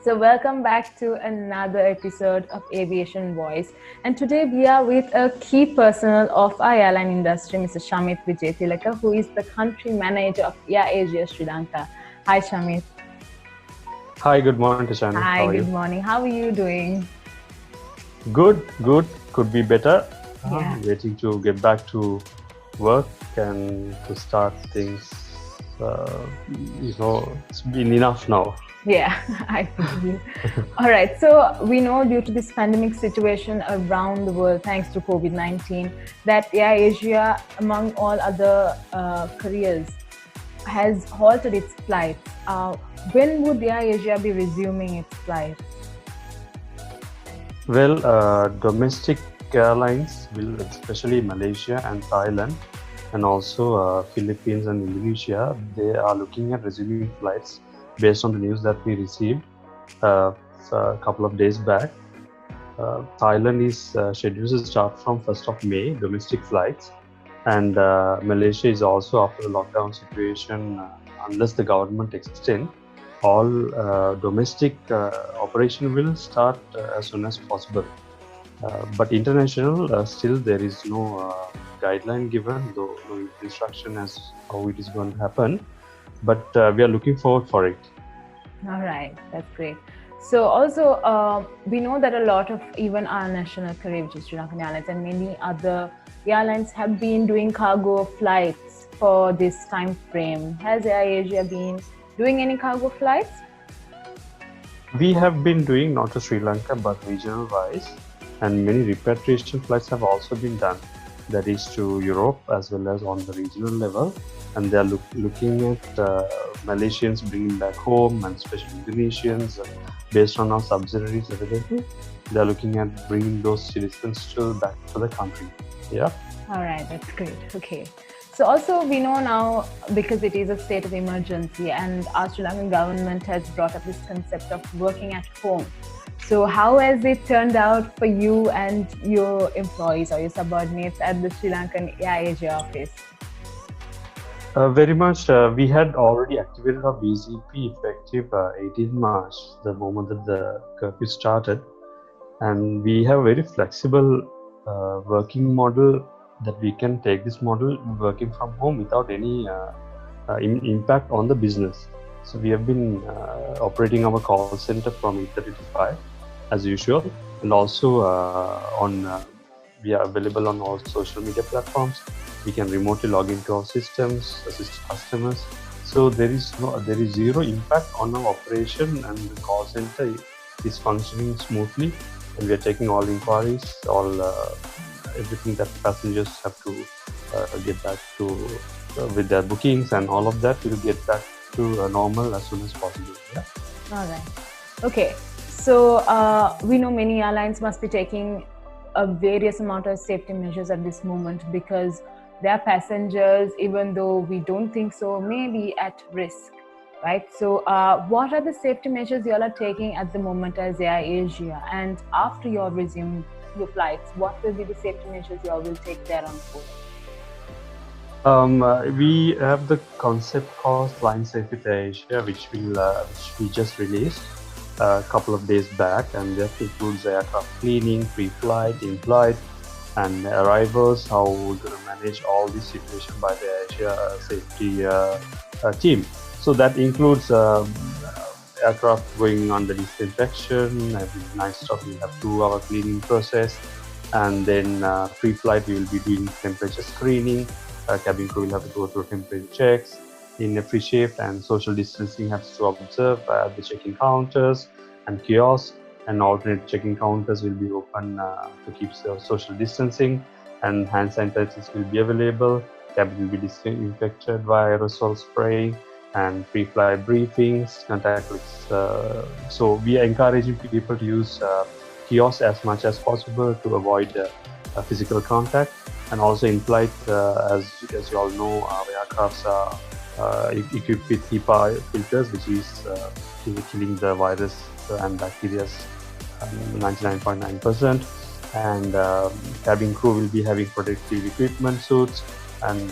So welcome back to another episode of Aviation Voice. And today we are with a key personnel of our airline industry, Mr. Shamith Wijethilake, who is the country manager of AirAsia Sri Lanka. Hi, Shamith. Hi, good morning, Tishani. Hi, How are good you? morning. How are you doing? Good. Could be better. Yeah. Waiting to get back to work and to start things. It's been enough now. Yeah, I feel you. All right. So we know due to this pandemic situation around the world, thanks to COVID-19, that AirAsia, among all other carriers, has halted its flights. When would AirAsia be resuming its flights? Well, domestic airlines will, especially Malaysia and Thailand, and also Philippines and Indonesia, they are looking at resuming flights based on the news that we received a couple of days back. Thailand is scheduled to start from 1st of May, domestic flights, and Malaysia is also after the lockdown situation, unless the government extends, all domestic operation will start as soon as possible. But international, still there is no guideline given, no instruction as how it is going to happen. But we are looking forward for it. All right, that's great. So also, we know that a lot of even our national carrier, which is Sri Lankan Airlines, and many other airlines have been doing cargo flights for this time frame. Has AirAsia been doing any cargo flights? We have been doing not to Sri Lanka but regional wise, and many repatriation flights have also been done. That is to Europe as well as on the regional level, and they are looking at Malaysians bringing back home, and especially Indonesians based on our subsidiaries available. They are looking at bringing those citizens back to the country. Yeah. All right, that's great. Okay. So also we know now, because it is a state of emergency, and our Sri Lankan government has brought up this concept of working at home. So how has it turned out for you and your employees or your subordinates at the Sri Lankan AirAsia office? Very much. We had already activated our BZP effective 18 March, the moment that the curfew started. And we have a very flexible working model that we can take this model working from home without any impact on the business. So we have been operating our call center from 8:30 to 5 as usual, and also we are available on all social media platforms. We can remotely log into our systems, assist customers. So there is zero impact on our operation, and the call center is functioning smoothly, and we are taking all inquiries, everything that passengers have to get back to with their bookings, and all of that will get back to normal as soon as possible. Yeah. All right. Okay. So we know many airlines must be taking a various amount of safety measures at this moment, because their passengers, even though we don't think so, may be at risk, right? So what are the safety measures you all are taking at the moment as AirAsia? And after you all resume your flights, what will be the safety measures you all will take there on board? We have the concept called Flying Safe with AirAsia, which we just released a couple of days back, and that includes aircraft cleaning, pre-flight, in-flight, and arrivals, how we're going to manage all this situation by the AirAsia safety team. So that includes aircraft going on the disinfection. Every night stop we have 2-hour cleaning process, and then pre-flight we will be doing temperature screening. Cabin crew will have to go through temperature checks in every shift, and social distancing has to observe at the check-in counters and kiosks, and alternate check-in counters will be open to keep social distancing, and hand sanitizers will be available. Cabin will be disinfected via aerosol spray, and pre-flight briefings, contactless. So we are encouraging people to use kiosks as much as possible to avoid physical contact, and also in flight, as you all know, our aircrafts are equipped with HEPA filters, which is killing the virus and bacteria 99.9%. And cabin crew will be having protective equipment suits, and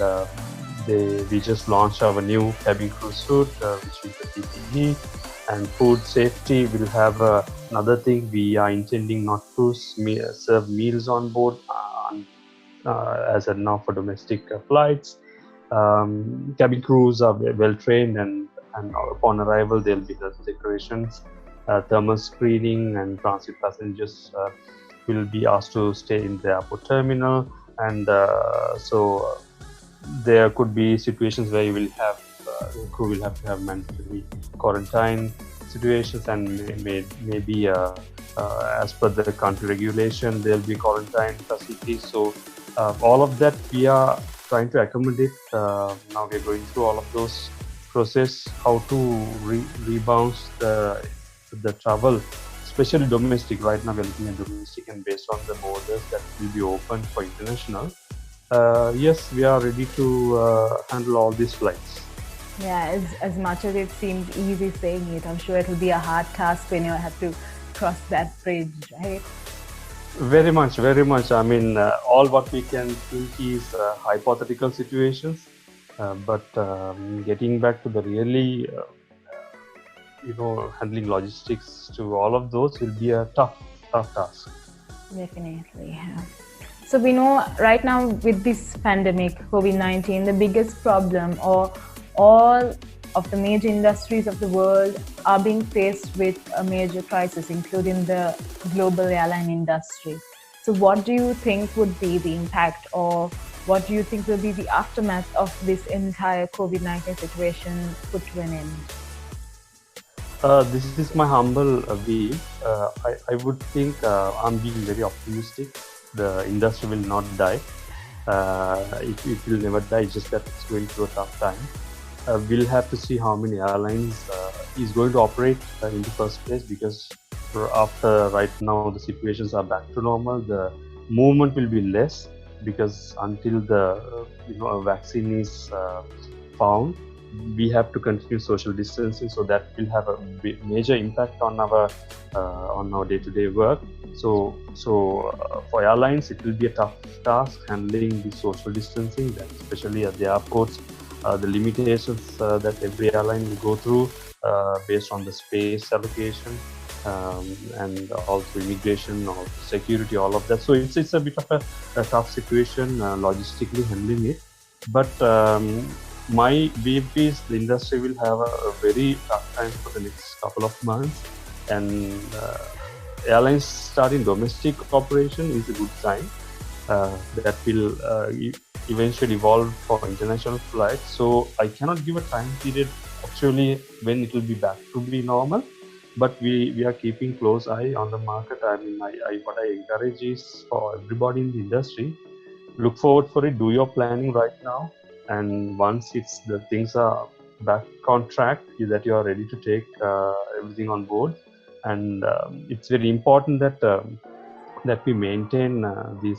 we just launched our new cabin crew suit, which is the PPE, And food safety will have another thing. We are intending not to serve meals on board as of now for domestic flights. Cabin crews are well trained, and upon arrival there'll be health decorations, thermal screening, and transit passengers will be asked to stay in the airport terminal. And there could be situations where you will have crew will have to have mandatory quarantine situations, and maybe as per the country regulation there'll be quarantine facilities. So all of that we are trying to accommodate. Now we're going through all of those process, how to rebound the travel, especially domestic. Right now we're looking at domestic, and based on the borders that will be open for international, yes, we are ready to handle all these flights. Yeah, as much as it seems easy saying it, I'm sure it will be a hard task when you have to cross that bridge, right? Very much, very much. I mean, all what we can think is hypothetical situations, but getting back to the really, handling logistics to all of those will be a tough task. Definitely. Yeah. So we know right now with this pandemic, COVID-19, the biggest problem, or all of the major industries of the world are being faced with a major crisis, including the global airline industry. So what do you think would be the impact, or what do you think will be the aftermath of this entire COVID-19 situation put to an end? This is my humble view. I would think I'm being very optimistic. The industry will not die. It will never die. It's just that it's going through a tough time. We'll have to see how many airlines is going to operate in the first place, because after right now the situations are back to normal, the movement will be less, because until the a vaccine is found, we have to continue social distancing, so that will have a major impact on our day-to-day work. So for airlines it will be a tough task handling the social distancing, especially at the airports. The limitations that every airline will go through based on the space allocation, and also immigration or security, all of that. So it's a bit of a tough situation logistically handling it. But my view is the industry will have a very tough time for the next couple of months, and airlines starting domestic operation is a good sign. That will eventually evolve for international flights. So I cannot give a time period actually when it will be back to be normal, but we are keeping close eye on the market. I mean, what I encourage is for everybody in the industry, look forward for it, do your planning right now, and once the things are back on track, that you are ready to take everything on board. And it's very important that we maintain this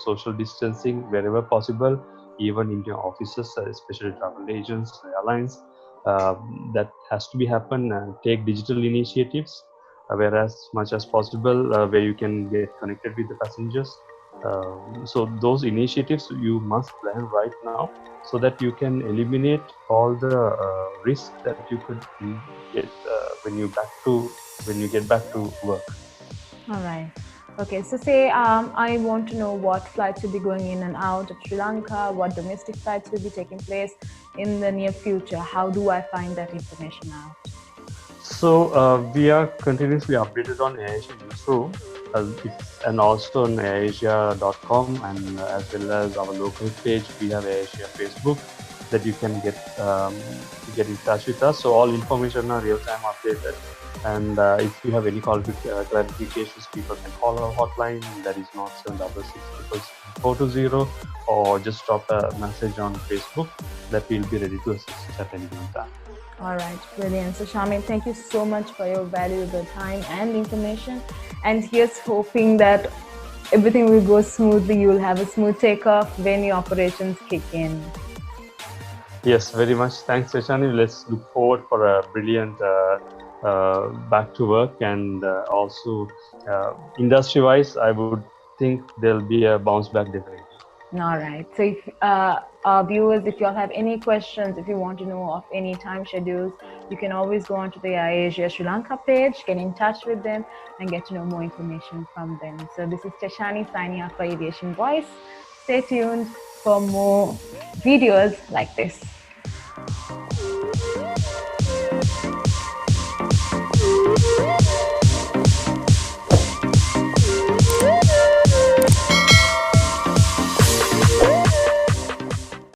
social distancing wherever possible, even in your offices, especially travel agents, airlines. That has to be happen. Take digital initiatives, where as much as possible, where you can get connected with the passengers. So those initiatives you must plan right now, so that you can eliminate all the risk that you could get when you get back to work. All right. Okay, so say I want to know what flights will be going in and out of Sri Lanka, what domestic flights will be taking place in the near future. How do I find that information out? So we are continuously updated on AirAsia newsroom, and also on AirAsia.com, and as well as our local page. We have AirAsia Facebook that you can get in touch with us. So all information are real-time updated. And if you have any clarifications, people can call our hotline, that is 0766 or just drop a message on Facebook, that we'll be ready to assist at any given time. All right, brilliant. So Shamith, thank you so much for your valuable time and information. And here's hoping that everything will go smoothly. You will have a smooth takeoff when your operations kick in. Yes, very much. Thanks, Rashani. Let's look forward for a brilliant back to work, and also industry-wise, I would think there'll be a bounce back definitely. All right. So if Viewers, if you all have any questions, if you want to know of any time schedules, you can always go onto the AirAsia Sri Lanka page, get in touch with them, and get to know more information from them. So this is Tashani signing off for Aviation Voice. Stay tuned for more videos like this.